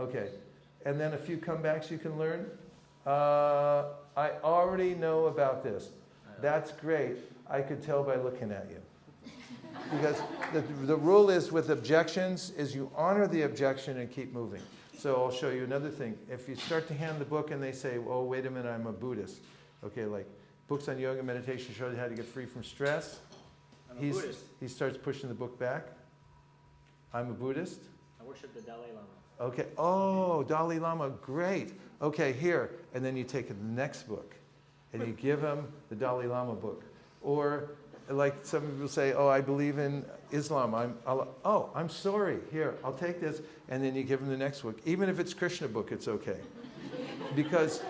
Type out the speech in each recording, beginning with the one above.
Okay. And then a few comebacks you can learn. I already know about this. That's great. I could tell by looking at you. Because the rule is with objections is you honor the objection and keep moving. So I'll show you another thing. If you start to hand the book and they say, oh, wait a minute, I'm a Buddhist. Okay, like books on yoga and meditation show you how to get free from stress. He starts pushing the book back. I'm a Buddhist. I worship the Dalai Lama. Okay. Oh, Dalai Lama, great. Okay, here. And then you take the next book and you give him the Dalai Lama book. Or like some people say, oh, I believe in Islam. I'm sorry. Here, I'll take this. And then you give them the next book. Even if it's Krishna book, it's okay. Because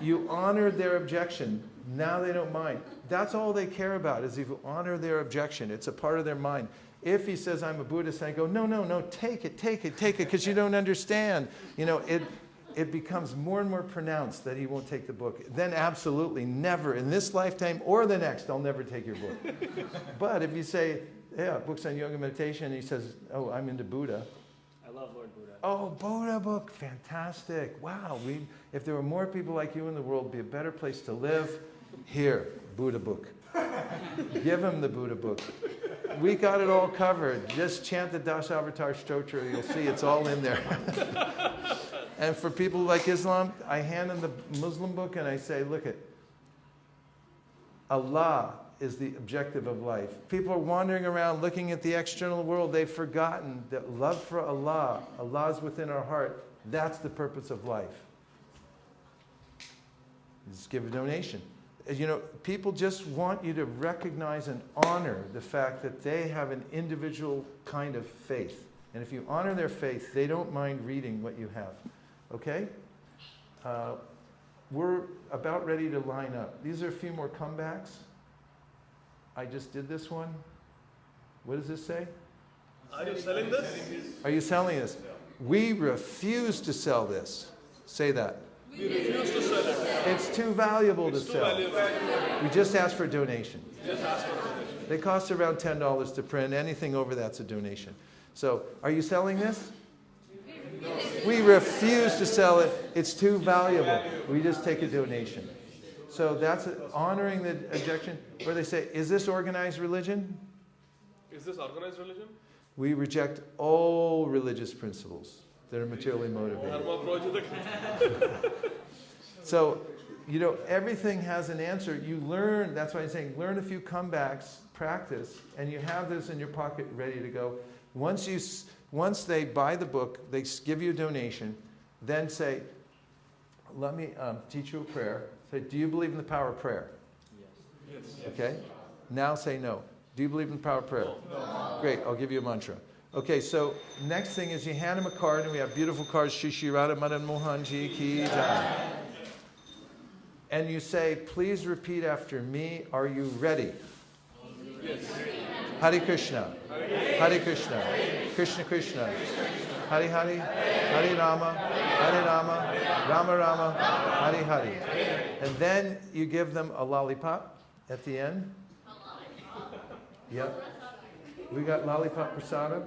you honored their objection. Now they don't mind. That's all they care about is if you honor their objection. It's a part of their mind. If he says, I'm a Buddhist, I go, no, take it, because you don't understand. You know, it becomes more and more pronounced that he won't take the book. Then absolutely never, in this lifetime or the next, I'll never take your book. But if you say, yeah, books on yoga and meditation, and he says, oh, I'm into Buddha. I love Lord Buddha. Oh, Buddha book, fantastic. Wow, if there were more people like you in the world, it would be a better place to live. Here, Buddha book. Give him the Buddha book. We got it all covered. Just chant the Dasavatar Stotra. You'll see it's all in there. And for people like Islam, I hand them the Muslim book and I say, look it. Allah is the objective of life. People are wandering around looking at the external world. They've forgotten that love for Allah, Allah is within our heart. That's the purpose of life. Just give a donation. You know, people just want you to recognize and honor the fact that they have an individual kind of faith. And if you honor their faith, they don't mind reading what you have. Okay? We're about ready to line up. These are a few more comebacks. I just did this one. What does this say? Are you selling this? Are you selling this? We refuse to sell this. Say that. We refuse to sell it. It's too valuable to sell. We just ask for a donation. Just ask for a donation. They cost around $10 to print. Anything over that's a donation. So, are you selling this? We refuse to sell it. It's too valuable. We just take a donation. So that's honoring the objection. Where they say, is this organized religion? Is this organized religion? We reject all religious principles that are materially motivated. So, you know, everything has an answer. You learn, that's why I'm saying, learn a few comebacks, practice, and you have this in your pocket ready to go. Once they buy the book, they give you a donation, then say, let me teach you a prayer. Say, do you believe in the power of prayer? Yes. Okay? Now say no. Do you believe in the power of prayer? No. Great, I'll give you a mantra. Okay, so next thing is you hand them a card, and we have beautiful cards, Shri Radha Madan Mohanji Ki Jai. And you say, please repeat after me. Are you ready? Yes. Hare Krishna. Hare Krishna. Krishna Krishna. Hare Hare. Hare Rama. Hare Rama. Rama Rama. Hare Hare. And then you give them a lollipop at the end. Yep. We got lollipop prasadam.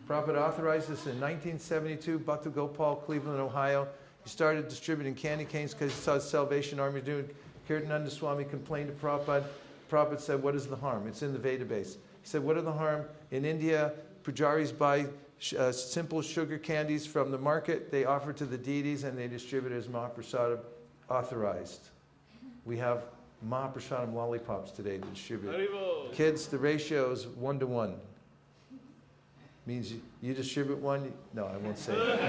Prabhupada authorized this in 1972. Bhakta Gopal, Cleveland, Ohio. He started distributing candy canes because he saw the Salvation Army doing. Kirtananda Swami complained to Prabhupada. Prabhupada said, what is the harm? It's in the Veda base. He said, what are the harm? In India, pujaris buy simple sugar candies from the market. They offer to the deities and they distribute as Mahaprasadam authorized. We have Mahaprasadam lollipops today to distribute. Kids, the ratio is 1-to-1. Means you distribute one. No, I won't say it.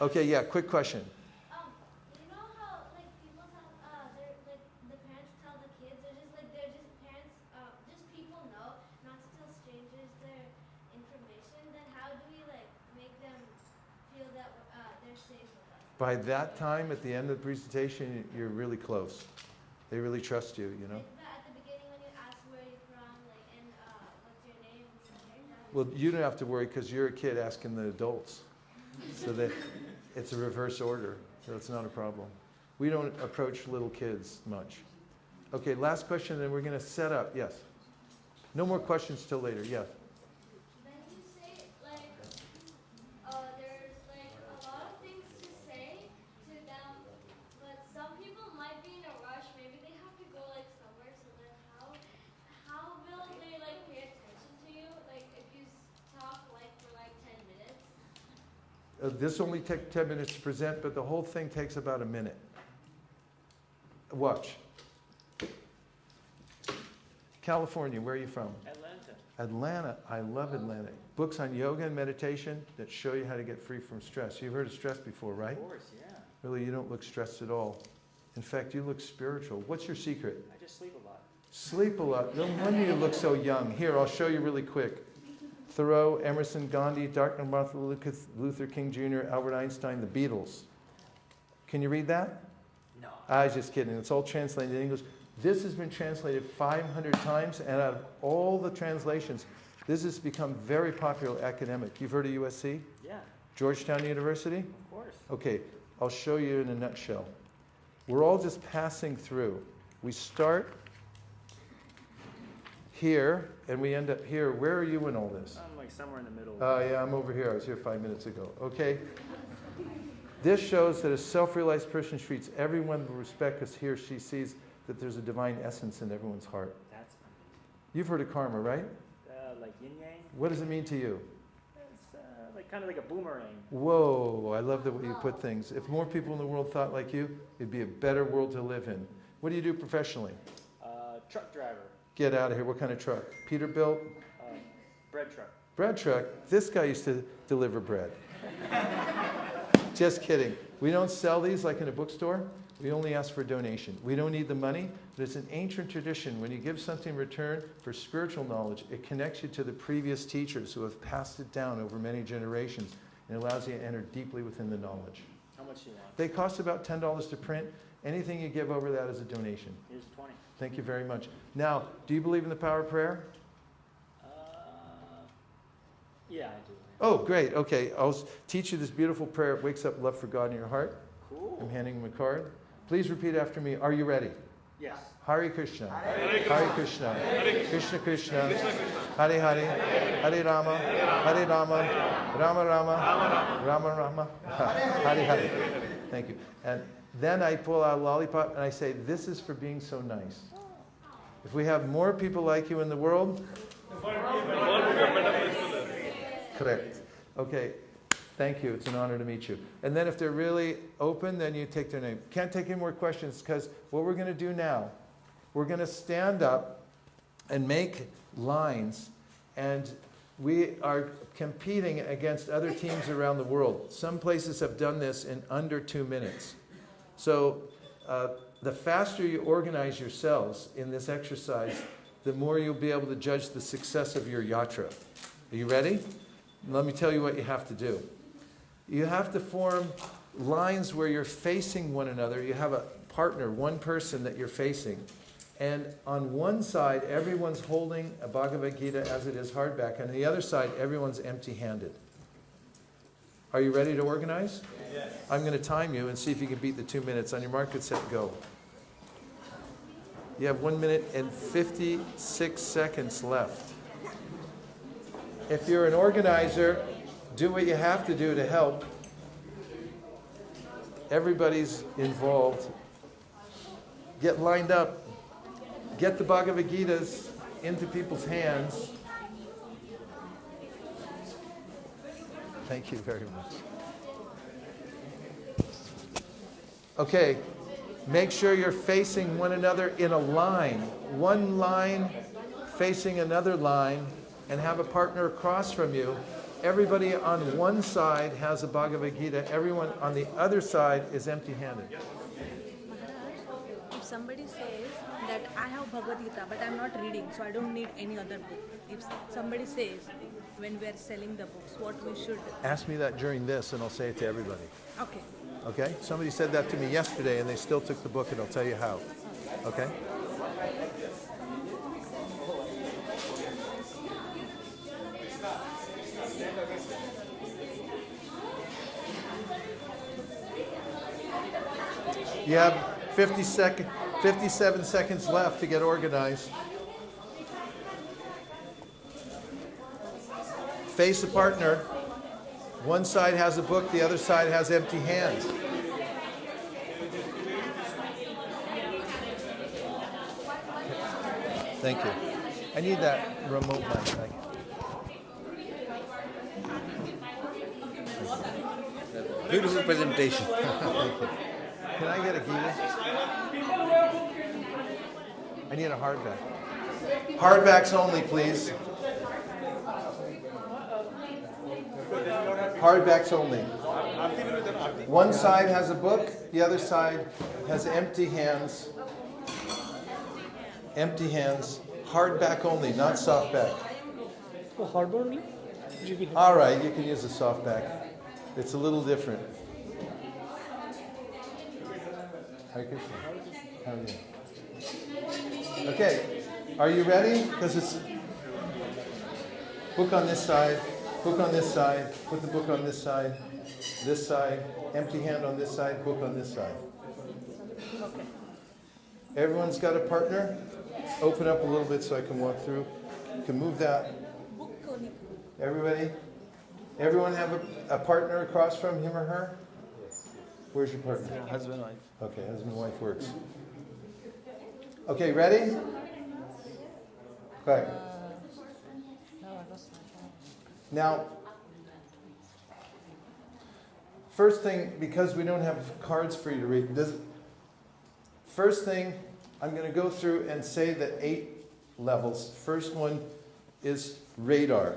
Okay, yeah, quick question. You know how like people tell the parents tell the kids they're just parents just people know not to tell strangers their information. Then how do we make them feel that they're safe with us? By that time, at the end of the presentation, you're really close. They really trust you, you know. At the beginning when you ask where you're from, and what's your name and stuff like that. Well, you don't have to worry because you're a kid asking the adults. So that it's a reverse order, so it's not a problem. We don't approach little kids much. Okay, last question, then we're going to set up. Yes. No more questions till later. Yes. When you say This only takes 10 minutes to present, but the whole thing takes about a minute. Watch. California, where are you from? Atlanta. Atlanta. I love Atlanta. Books on yoga and meditation that show you how to get free from stress. You've heard of stress before, right? Of course, yeah. Really, you don't look stressed at all. In fact, you look spiritual. What's your secret? I just sleep a lot. Sleep a lot. No wonder you look so young. Here, I'll show you really quick. Thoreau, Emerson, Gandhi, Dr. Martin Luther King Jr., Albert Einstein, the Beatles. Can you read that? No. I was just kidding. It's all translated in English. This has been translated 500 times, and out of all the translations, this has become very popular academic. You've heard of USC? Yeah, Georgetown University? of course. Okay, I'll show you in a nutshell. We're all just passing through. We start here, and we end up here. Where are you in all this? I'm like somewhere in the middle. Yeah, I'm over here. I was here 5 minutes ago. Okay. This shows that a self-realized person treats everyone with respect because he or she sees that there's a divine essence in everyone's heart. That's You've heard of karma, right? like yin yang. What does it mean to you? It's like kind of like a boomerang. Whoa, I love the way you put things. If more people in the world thought like you, it'd be a better world to live in. What do you do professionally? Truck driver. Get out of here. What kind of truck? Peterbilt? Bread truck. Bread truck? This guy used to deliver bread. Just kidding. We don't sell these like in a bookstore. We only ask for a donation. We don't need the money, but it's an ancient tradition. When you give something in return for spiritual knowledge, it connects you to the previous teachers who have passed it down over many generations and allows you to enter deeply within the knowledge. How much do you want? They cost about $10 to print. Anything you give over that is a donation. Here's 20. Thank you very much. Now, do you believe in the power of prayer? Yeah, I do. Oh, great. Okay, I'll teach you this beautiful prayer. It wakes up love for God in your heart. Cool. I'm handing him a card. Please repeat after me. Are you ready? Yes. Hare Krishna. Hare Krishna. Krishna Krishna. Hare Hare. Hare Rama. Hare Rama. Rama Rama. Rama Rama. Hare Hare. Thank you. And then I pull out a lollipop and I say, this is for being so nice. If we have more people like you in the world. Correct. Okay. Thank you. It's an honor to meet you. And then if they're really open, then you take their name. Can't take any more questions because what we're going to do now, we're going to stand up and make lines, and we are competing against other teams around the world. Some places have done this in under 2 minutes. So the faster you organize yourselves in this exercise, the more you'll be able to judge the success of your yatra. Are you ready? Let me tell you what you have to do. You have to form lines where you're facing one another. You have a partner, one person that you're facing. And on one side, everyone's holding a Bhagavad Gita as it is hardback. And on the other side, everyone's empty-handed. Are you ready to organize? Yes. I'm going to time you and see if you can beat the 2 minutes. On your mark, get set, go. You have 1 minute and 56 seconds left. If you're an organizer, do what you have to do to help. Everybody's involved. Get lined up. Get the Bhagavad Gitas into people's hands. Thank you very much. Okay, make sure you're facing one another in a line. One line facing another line, and have a partner across from you. Everybody on one side has a Bhagavad Gita. Everyone on the other side is empty-handed. If somebody says that I have Bhagavad Gita, but I'm not reading, so I don't need any other book. If somebody says, when we're selling the books, what we should... Ask me that during this, and I'll say it to everybody. Okay. Okay? Somebody said that to me yesterday, and they still took the book, and I'll tell you how. Okay? You have 57 seconds left to get organized. Face a partner. One side has a book, the other side has empty hands. Thank you. I need that remote mic. Thank you. Beautiful presentation. Can I get a Gita? I need a hardback. Hardbacks only, please. Hardbacks only. One side has a book, the other side has empty hands. Empty hands. Hardback only, not softback. Oh, hardboard only? All right, you can use a softback. It's a little different. Hare Krishna. How are you? Okay, are you ready? Because it's book on this side, book on this side, put the book on this side, empty hand on this side, book on this side. Everyone's got a partner? Open up a little bit so I can walk through. You can move that. Everybody? Everyone have a partner across from him or her? Where's your partner? Husband, wife. Okay, husband and wife works. Okay, ready? Okay. Now, first thing, because we don't have cards for you to read, first thing, I'm going to go through and say the 8 levels. First one is radar.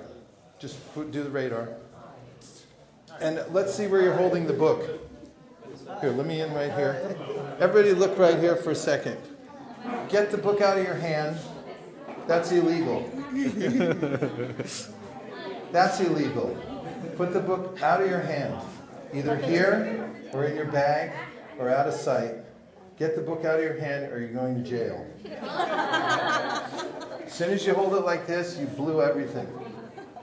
Just do the radar. And let's see where you're holding the book. Here, let me in right here. Everybody look right here for a second. Get the book out of your hand. That's illegal. That's illegal. Put the book out of your hand. Either here, or in your bag, or out of sight. Get the book out of your hand, or you're going to jail. As soon as you hold it like this, you blew everything.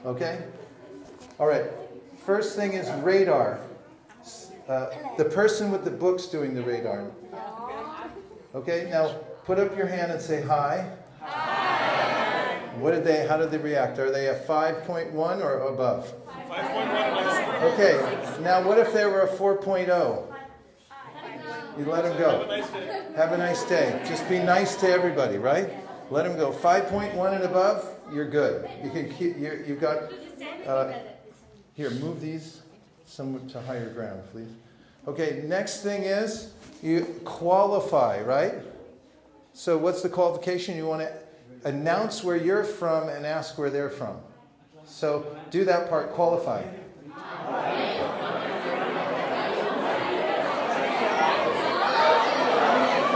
Okay? All right. First thing is radar. The person with the book's doing the radar. Okay? Now, put up your hand and say hi. Hi. How did they react? Are they a 5.1 or above? 5.1. Okay. Now, what if they were a 4.0? You let them go. Have a nice day. Just be nice to everybody, right? Let them go. 5.1 and above, you're good. You can keep. You've got. Here, move these somewhat to higher ground, please. Okay. Next thing is you qualify, right? So what's the qualification? You want to announce where you're from and ask where they're from. So do that part. Qualify.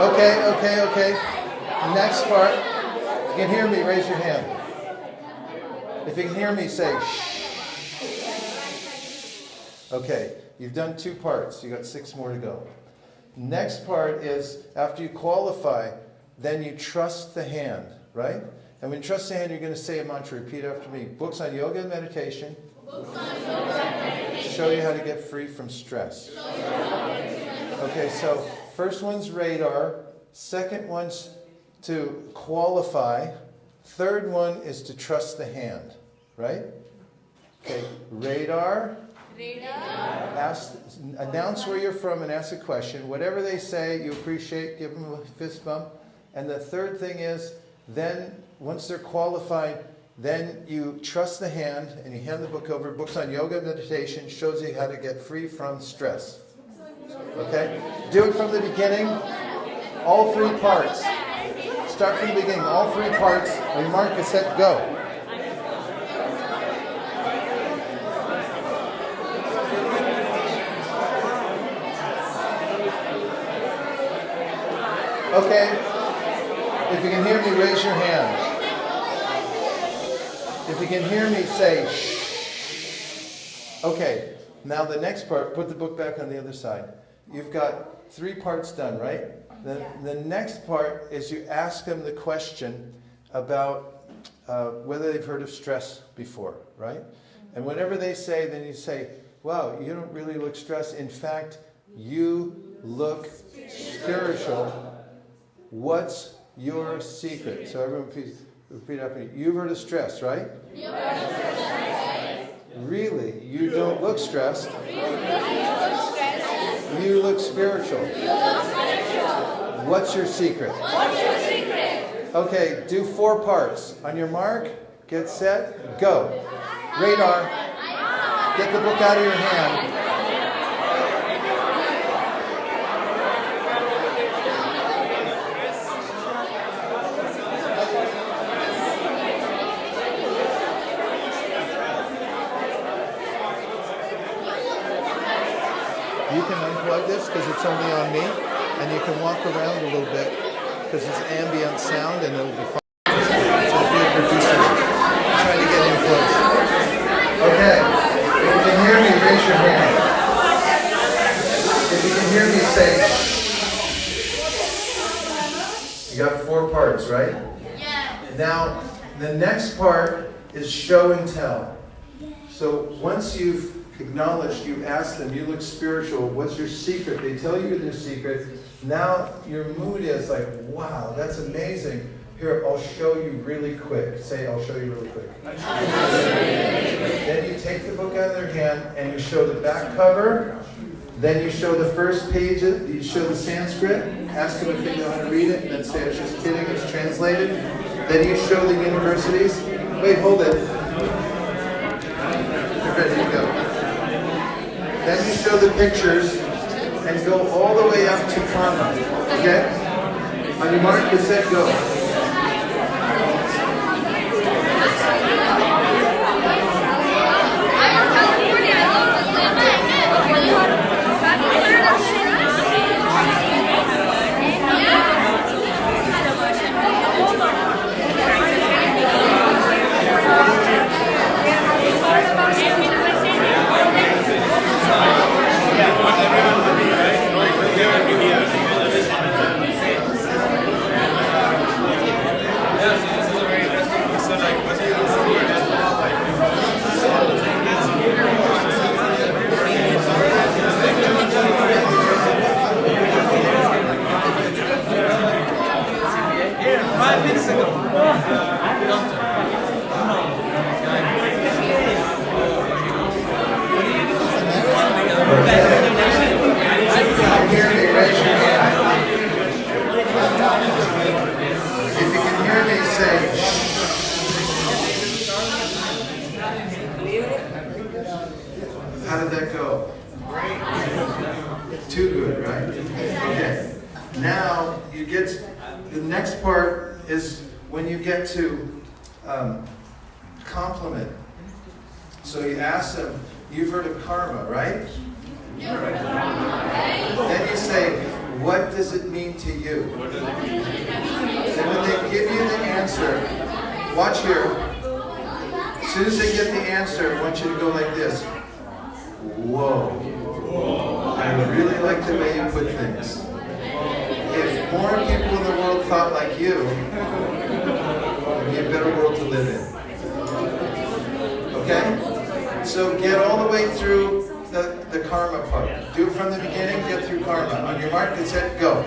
Okay. Next part. If you can hear me, raise your hand. If you can hear me, say shh. Okay, you've done 2 parts. You got 6 more to go. Next part is after you qualify, then you trust the hand, right? And when you trust the hand, you're going to say a mantra. Repeat after me. Books on yoga and meditation. Show you how to get free from stress. Okay, so first one's radar. Second one's to qualify. Third one is to trust the hand, right? Okay, radar. Announce where you're from and ask a question. Whatever they say, you appreciate, give them a fist bump. And the third thing is, then once they're qualified, then you trust the hand and you hand the book over. Books on yoga and meditation shows you how to get free from stress. Okay? Do it from the beginning. All 3 parts. Start from the beginning. All 3 parts. On your mark, get set, go. Okay. If you can hear me, raise your hand. If you can hear me, say shh. Okay. Now the next part, put the book back on the other side. You've got 3 parts done, right? The next part is you ask them the question about whether they've heard of stress before, right? And whatever they say, then you say, wow, you don't really look stressed. In fact, you look spiritual. What's your secret? So everyone repeat after me. You've heard of stress, right? You've heard of stress. Really? You don't look stressed. You look spiritual. What's your secret? Okay, do 4 parts. On your mark, get set, go. Radar. Get the book out of your hand. unplug this because it's only on me, and you can walk around a little bit because it's ambient sound and it'll be fine. So be a producer. Try to get in close. Okay. If you can hear me, raise your hand. If you can hear me, say. You got 4 parts, right? Yeah. Now, the next part is show and tell. So once you've acknowledged, you ask them, you look spiritual, what's your secret? They tell you their secret. Now your mood is like, wow, that's amazing. Here, I'll show you really quick. Say, I'll show you really quick. Then you take the book out of their hand and you show the back cover. Then you show the first page, you show the Sanskrit, ask them if they know how to read it, and then say, I was just kidding, it's translated. Then you show the universities. Wait, hold it. You're ready to go. Then you show the pictures and go all the way up to karma. Okay? On your mark, get set, go. How did that go? Too good, right? Okay. Now you get the next part is when you get to compliment. So you ask them, you've heard of karma, right? Then you say, what does it mean to you? And when they give you the answer, watch here. As soon as they get the answer, I want you to go like this. Whoa. I really like the way you put things. If more people in the world thought like you, it would be a better world to live in. Okay? So get all the way through the karma part. Do it from the beginning, get through karma. On your mark, get set, go.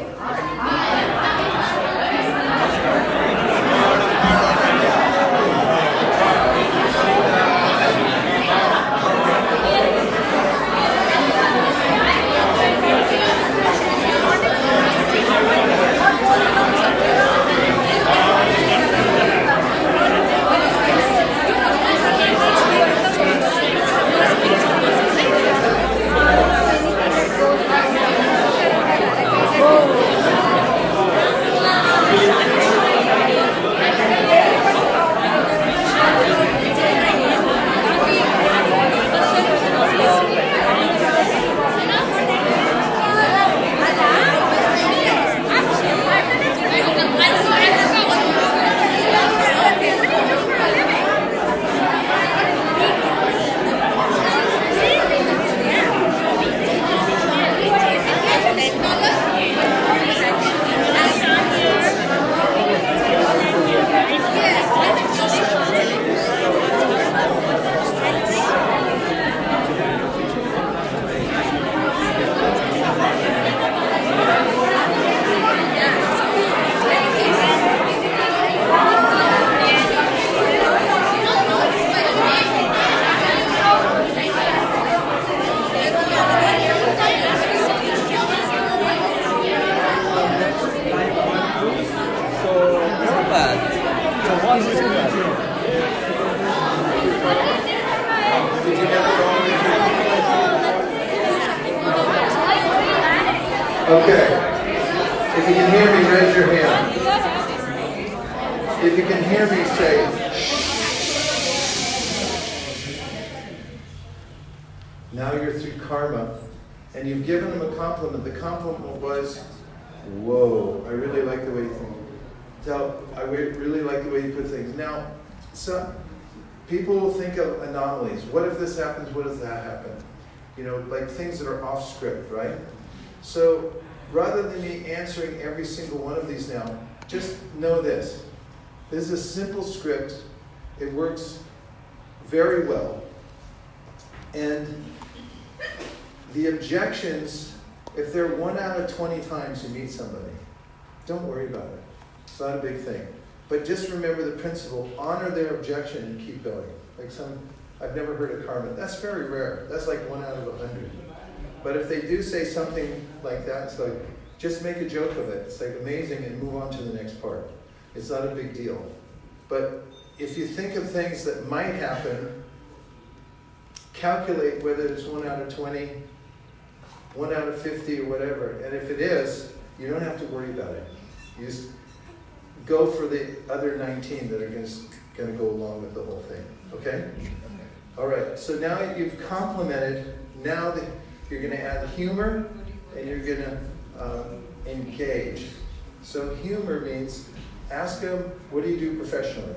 Okay. If you can hear me, raise your hand. If you can hear me, say, now you're through karma. and you've given them a compliment. The compliment was, whoa, I really like the way you think. Really like the way you put things. Now, some people will think of anomalies. What if this happens? What if that happen? You know, like things that are off script, right? So rather than me answering every single one of these now, just know this. This is a simple script. It works very well. And the objections, if they're 1 out of 20 times you meet somebody, don't worry about it. It's not a big thing. But just remember the principle, honor their objection and keep going. Like I've never heard of karma. That's very rare. That's like 1 out of 100. But if they do say something like that, it's like, just make a joke of it. It's like amazing and move on to the next part. It's not a big deal. But if you think of things that might happen, calculate whether it's 1 out of 20, 1 out of 50 or whatever. And if it is, you don't have to worry about it. You just go for the other 19 that are going to go along with the whole thing. Okay? All right. So now you've complimented. Now that you're going to add humor and you're going to engage. So humor means ask them, what do you do professionally?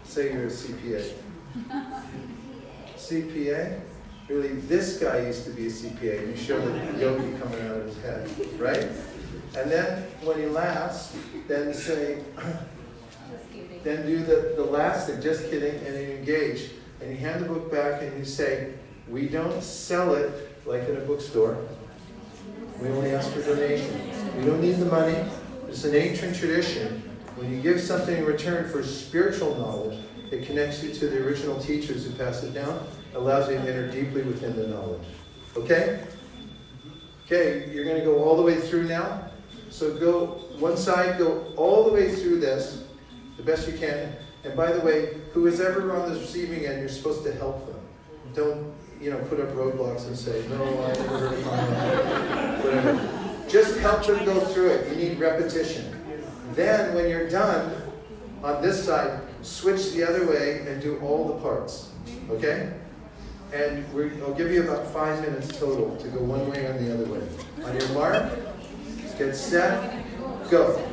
Say you're a CPA. CPA? Really, this guy used to be a CPA, and you show the yogi coming out of his head, right? And then when he laughs, then say, then do the last thing, just kidding, and then you engage. And you hand the book back and you say, we don't sell it like in a bookstore. We only ask for donations. We don't need the money. It's an ancient tradition. When you give something in return for spiritual knowledge, it connects you to the original teachers who passed it down, allows you to enter deeply within the knowledge. Okay? Okay, you're going to go all the way through now. So go one side, go all the way through this, the best you can. And by the way, who is ever on the receiving end, you're supposed to help them. Don't, put up roadblocks and say, no, I never heard of mine. Whatever. Just help them go through it. You need repetition. Then, when you're done, on this side, switch the other way and do all the parts. Okay? And I'll give you about 5 minutes total to go one way and the other way. On your mark, get set, go.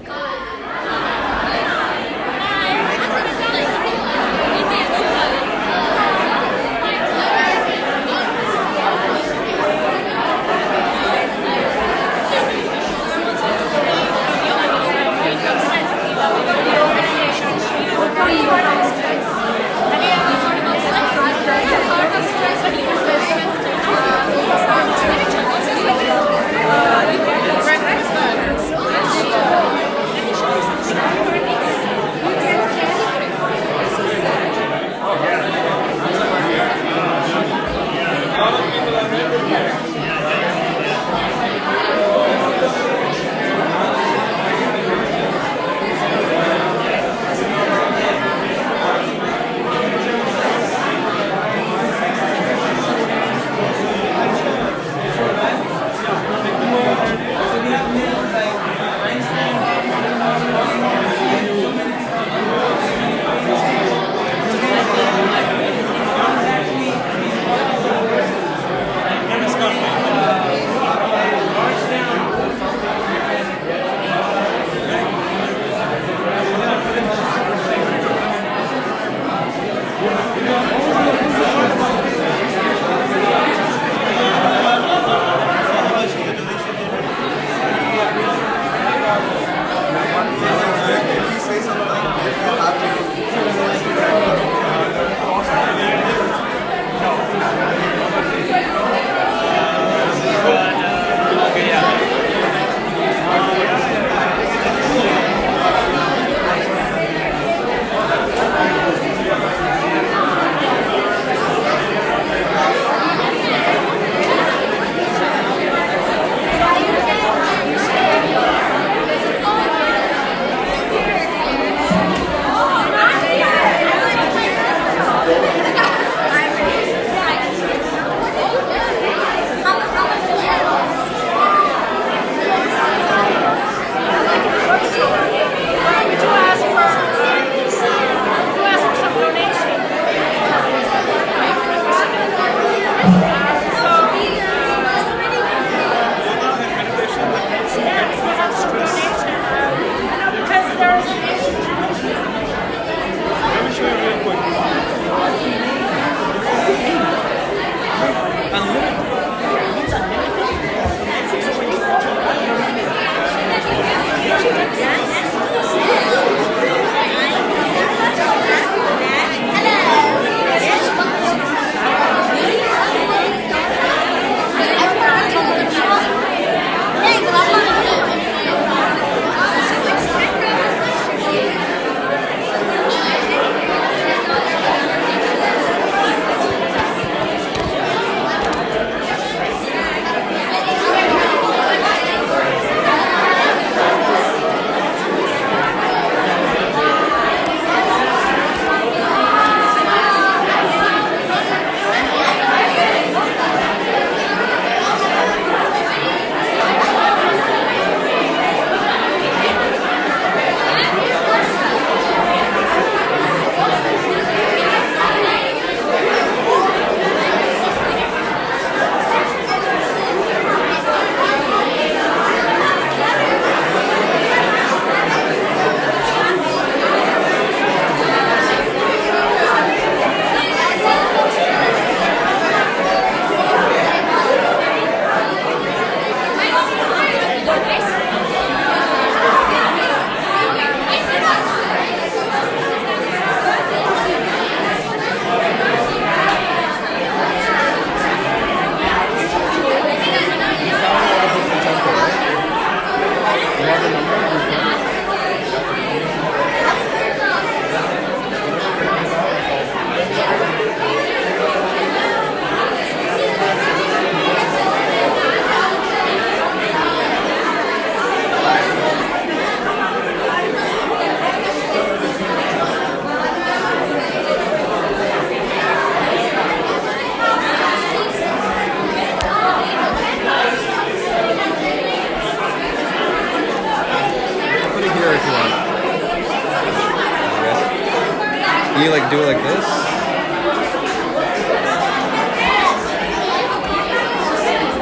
You like do it like this?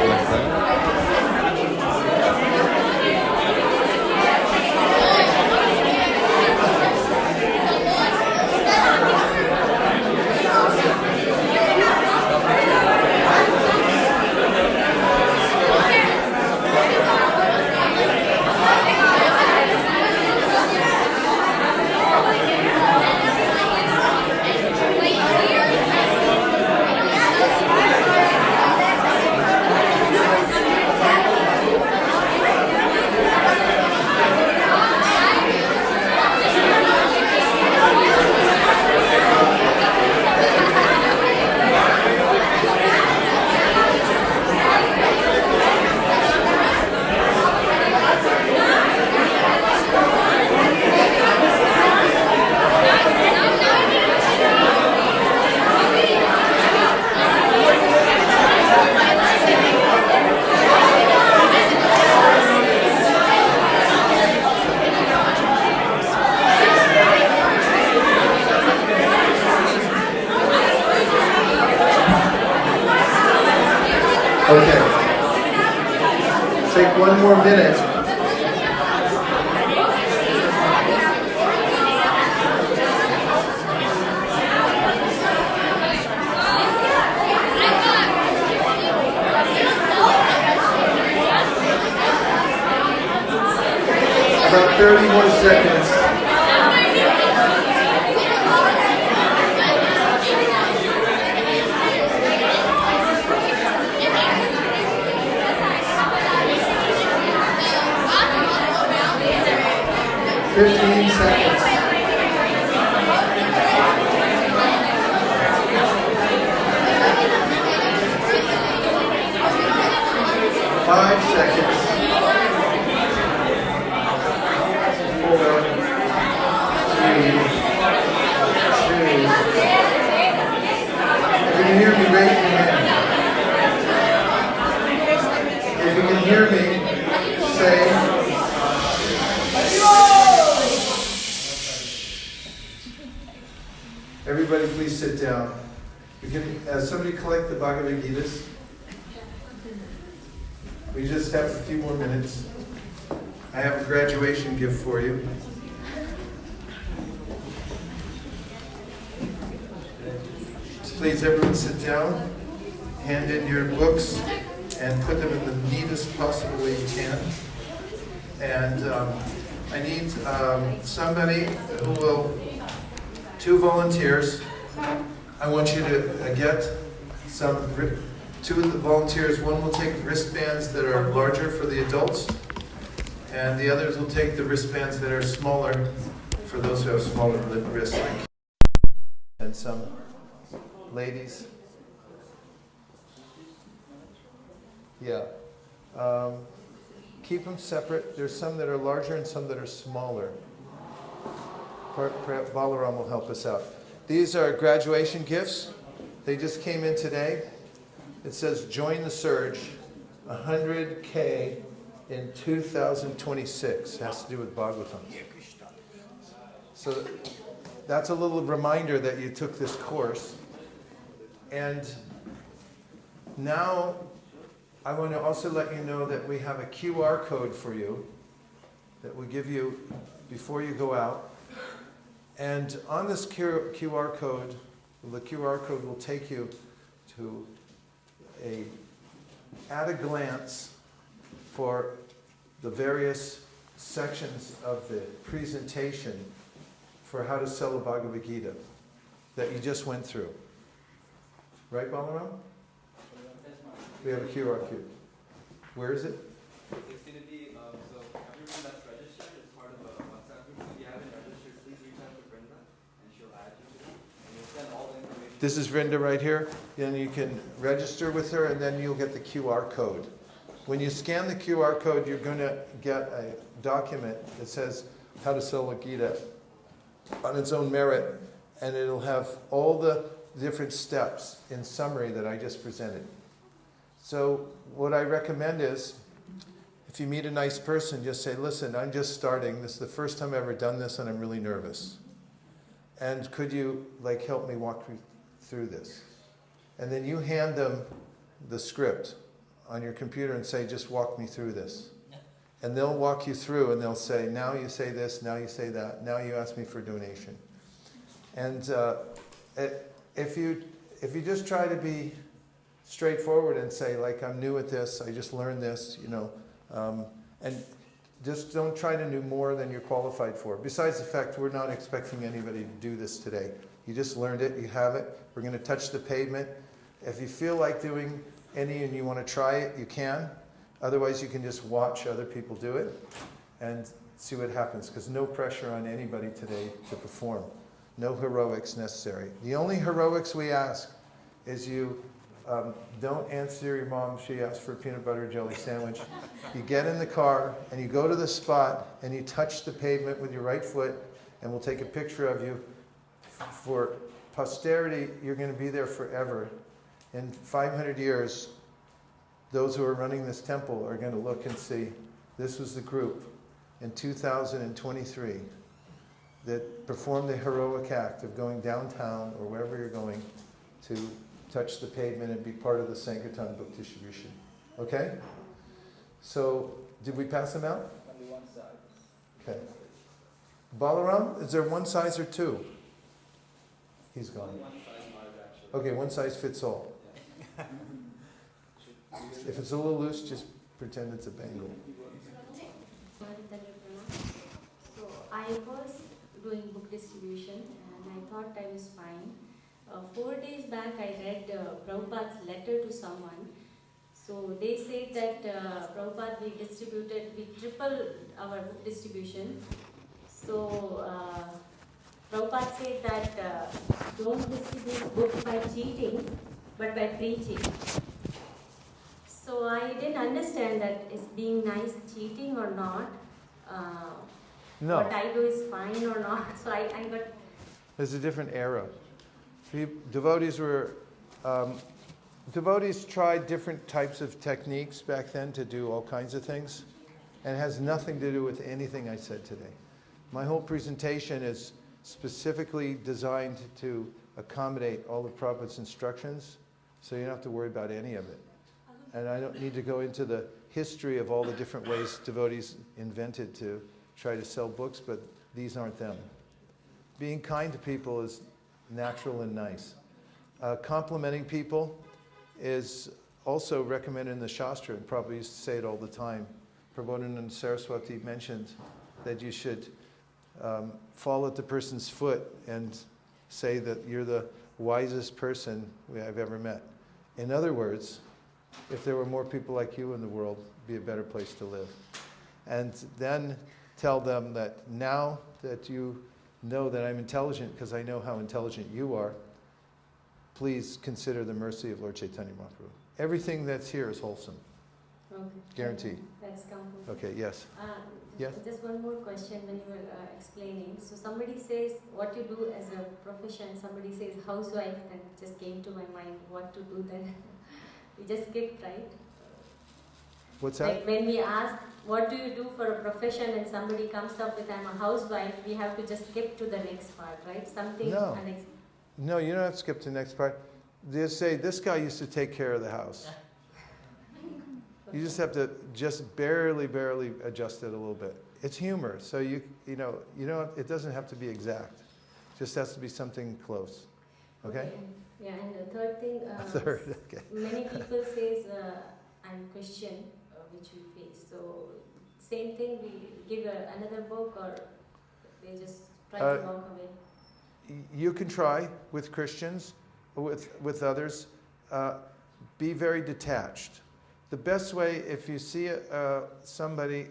Like that? Okay. Take one more minute. About 30 more seconds. Fifteen seconds. 5 seconds. 4, 3, 2. If you can hear me, raise your hand. If you can hear me, say. Everybody please sit down. We can, somebody collect the Bhagavad Gitas. We just have a few more minutes. I have a graduation gift for you. Please everyone sit down, hand in your books, and put them in the neatest possible way you can. And I need somebody who will, 2 volunteers. I want you to get some, 2 of the volunteers, one will take wristbands that are larger for the adults, and the others will take the wristbands that are smaller for those who have smaller wrists. And some ladies. Yeah. Keep them separate. There's some that are larger and some that are smaller. Perhaps Balaram will help us out. These are graduation gifts. They just came in today. It says, join the surge, 100K in 2026. It has to do with Bhagavatam. So that's a little reminder that you took this course. And now I want to also let you know that we have a QR code for you that we give you before you go out. And on this QR code, the QR code will take you to at a glance for the various sections of the presentation for how to sell a Bhagavad Gita that you just went through. Right, Balaram? We have a QR code. Where is it? It's going to be, so everyone that's registered is part of a WhatsApp group. If you haven't registered, please reach out to Brenda and she'll add you to it. And you'll send all the information. This is Vrinda right here. Then you can register with her and then you'll get the QR code. When you scan the QR code, you're going to get a document that says how to sell a Gita on its own merit. And it'll have all the different steps in summary that I just presented. So what I recommend is, if you meet a nice person, just say, listen, I'm just starting. This is the first time I've ever done this and I'm really nervous. and could you like help me walk me through this? And then you hand them the script on your computer and say, just walk me through this. And they'll walk you through and they'll say, now you say this, now you say that, now you ask me for a donation. And if you just try to be straightforward and say, like, I'm new at this, I just learned this, and just don't try to do more than you're qualified for. Besides the fact, we're not expecting anybody to do this today. You just learned it, you have it. We're going to touch the pavement. If you feel like doing any and you want to try it, you can. Otherwise, you can just watch other people do it and see what happens, because no pressure on anybody today to perform. No heroics necessary. The only heroics we ask is you don't answer your mom. She asked for a peanut butter jelly sandwich. You get in the car and you go to the spot and you touch the pavement with your right foot, and we'll take a picture of you. For posterity, you're going to be there forever. In 500 years, those who are running this temple are going to look and see, this was the group in 2023 that performed the heroic act of going downtown or wherever you're going to touch the pavement and be part of the Sankirtan book distribution. Okay? So, did we pass them out? Only one side. Okay. Balaram, is there one size or two? He's gone. One size large, actually. Okay, one size fits all. If it's a little loose, just pretend it's a bangle. So I was doing book distribution and I thought I was fine. 4 days back I read Prabhupada's letter to someone. So they said that Prabhupada, we tripled our book distribution. So Prabhupada said that don't distribute books by cheating, but by preaching. So I didn't understand that is being nice cheating or not. No. What I do is fine or not. So I got... There's a different era. Devotees tried different types of techniques back then to do all kinds of things, and it has nothing to do with anything I said today. My whole presentation is specifically designed to accommodate all of Prabhupada's instructions, so you don't have to worry about any of it. And I don't need to go into the history of all the different ways devotees invented to try to sell books, but these aren't them. Being kind to people is natural and nice. Complimenting people is also recommended in the Shastra, and Prabhupada used to say it all the time. Prabodhananda Saraswati mentioned that you should fall at the person's foot and say that you're the wisest person I've ever met. In other words, if there were more people like you in the world, it'd be a better place to live. And then tell them that now that you know that I'm intelligent, because I know how intelligent you are, please consider the mercy of Lord Chaitanya Mahaprabhu. Everything that's here is wholesome. Okay. Guaranteed. That's comforting. Okay, yes. Yes? Just one more question when you were explaining. So somebody says what you do as a profession, somebody says housewife, and it just came to my mind what to do then. We just skipped, right? What's that? Like when we ask, what do you do for a profession, and somebody comes up with, I'm a housewife, we have to just skip to the next part, right? Something No. unexpected. No, you don't have to skip to the next part. They say, this guy used to take care of the house. You just have to just barely adjust it a little bit. It's humor, so you know, it doesn't have to be exact. It just has to be something close. Okay? Yeah, and the third thing, Third, okay. many people says I'm Christian, which we face. So same thing, we give another book, or they just try to walk away. You can try with Christians, with others. Be very detached. The best way, if you see somebody,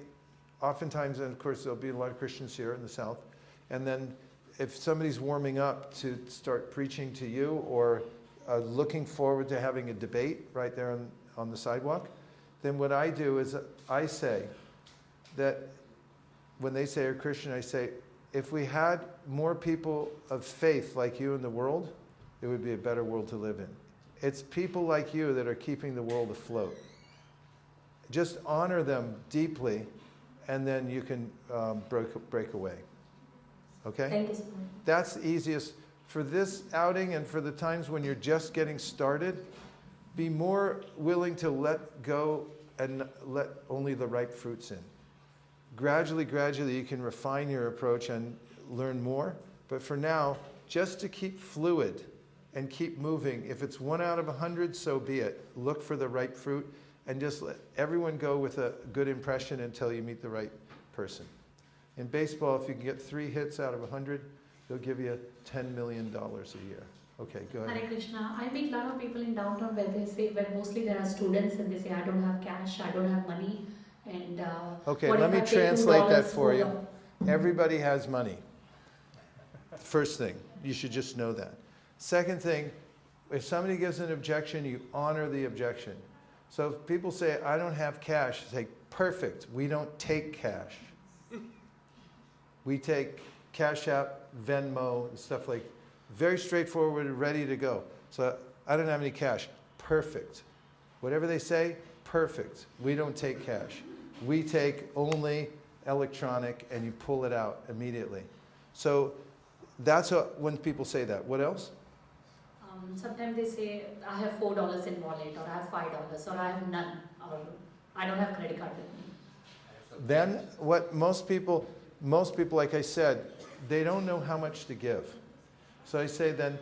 oftentimes, and of course there'll be a lot of Christians here in the South, and then if somebody's warming up to start preaching to you, or looking forward to having a debate right there on the sidewalk, then what I do is I say that when they say you're Christian, I say, if we had more people of faith like you in the world, it would be a better world to live in. It's people like you that are keeping the world afloat. Just honor them deeply, and then you can break away. Okay? Thank you so much. That's the easiest. For this outing and for the times when you're just getting started, be more willing to let go and let only the ripe fruits in. Gradually, you can refine your approach and learn more. But for now, just to keep fluid and keep moving. If it's 1 out of 100, so be it. Look for the ripe fruit and just let everyone go with a good impression until you meet the right person. In baseball, if you can get 3 hits out of 100, they'll give you $10 million a year. Okay, go ahead. Hare Krishna. I meet a lot of people in downtown where they say, where mostly there are students and they say, I don't have cash, I don't have money. And Okay, what let if me I pay translate that $2 for you. the- Everybody has money. First thing, you should just know that. Second thing, if somebody gives an objection, you honor the objection. So if people say, I don't have cash, say, perfect, we don't take cash. We take Cash App, Venmo, and stuff like, very straightforward and ready to go. So I don't have any cash. Perfect. Whatever they say, perfect. We don't take cash. We take only electronic, and you pull it out immediately. So that's when people say that. What else? Sometimes they say, I have $4 in wallet, or I have $5, or I have none, or I don't have credit card with me. Then what most people, like I said, they don't know how much to give. So I say then,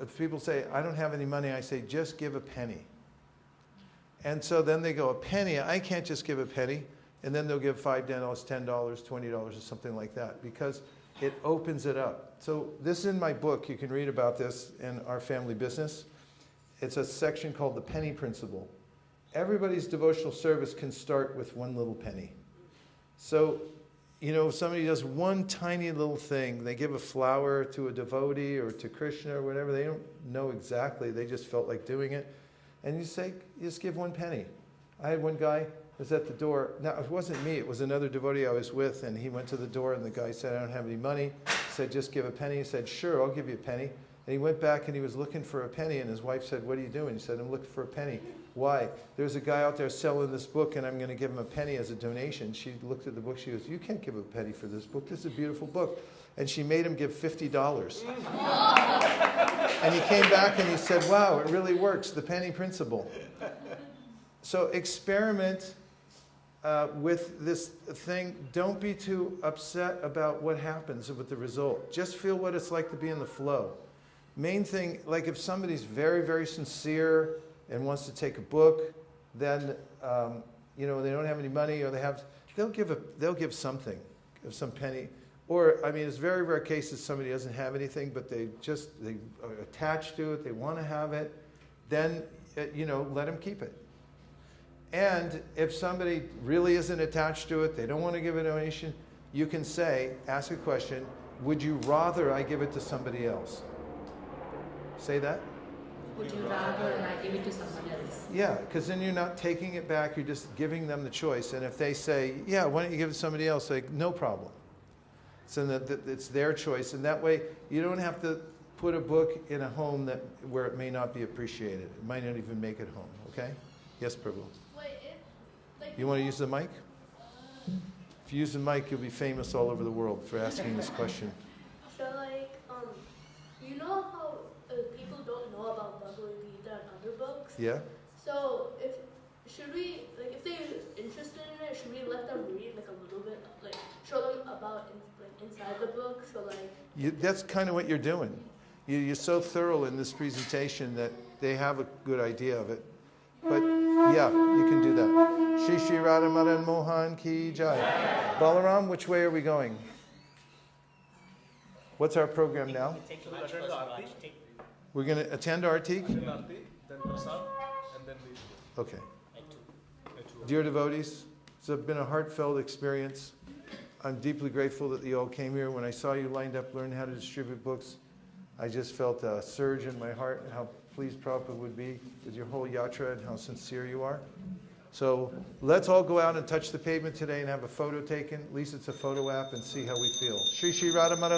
if people say, I don't have any money, I say, just give a penny. And so then they go, a penny? I can't just give a penny. And then they'll give $5, $10, $20, or something like that, because it opens it up. So this is in my book. You can read about this in Our Family Business. It's a section called The Penny Principle. Everybody's devotional service can start with one little penny. So, you know, if somebody does one tiny little thing, they give a flower to a devotee or to Krishna or whatever, they don't know exactly, they just felt like doing it. And you say, you just give 1 penny. I had one guy was at the door. Now, it wasn't me, it was another devotee I was with, and he went to the door, and the guy said, I don't have any money. He said, just give a penny. He said, sure, I'll give you a penny. And he went back, and he was looking for a penny, and his wife said, what are you doing? He said, I'm looking for a penny. Why? There's a guy out there selling this book, and I'm going to give him a penny as a donation. She looked at the book, she goes, you can't give a penny for this book. This is a beautiful book. And she made him give $50. And he came back, and he said, wow, it really works, the penny principle. So experiment with this thing. Don't be too upset about what happens with the result. Just feel what it's like to be in the flow. Main thing, like if somebody's very, very sincere and wants to take a book, then you know, they don't have any money, or they'll give something, give some penny. Or I mean, it's very rare cases somebody doesn't have anything, but they are attached to it, they want to have it. Then you know, let them keep it. And if somebody really isn't attached to it, they don't want to give a donation, you can say, ask a question, would you rather I give it to somebody else? Say that. Would you rather I give it to somebody else? Yeah, because then you're not taking it back, you're just giving them the choice. And if they say, yeah, why don't you give it to somebody else? Like, no problem. So that it's their choice. And that way, you don't have to put a book in a home where it may not be appreciated. It might not even make it home, okay? Yes, Prabhu. You want to use the mic? If you use the mic, you'll be famous all over the world for asking this question. So, like, you know how people don't know about Bhagavad Gita and other books? Yeah? So, if they're interested in it, should we let them read, like, a little bit, like, show them about, inside the book? So, like... That's kind of what you're doing. You're so thorough in this presentation that they have a good idea of it. But, yeah, you can do that. Shri Shri Radha Madan Mohan Ki Jai. Balaram, which way are we going? What's our program now? We're going to attend Arti? Then Prasad, and then we... Okay. Dear devotees, it's been a heartfelt experience. I'm deeply grateful that you all came here. When I saw you lined up learning how to distribute books, I just felt a surge in my heart and how pleased Prabhupada would be with your whole yatra and how sincere you are. So let's all go out and touch the pavement today and have a photo taken. At least it's a photo app, and see how we feel. Shri Shri Radha Madan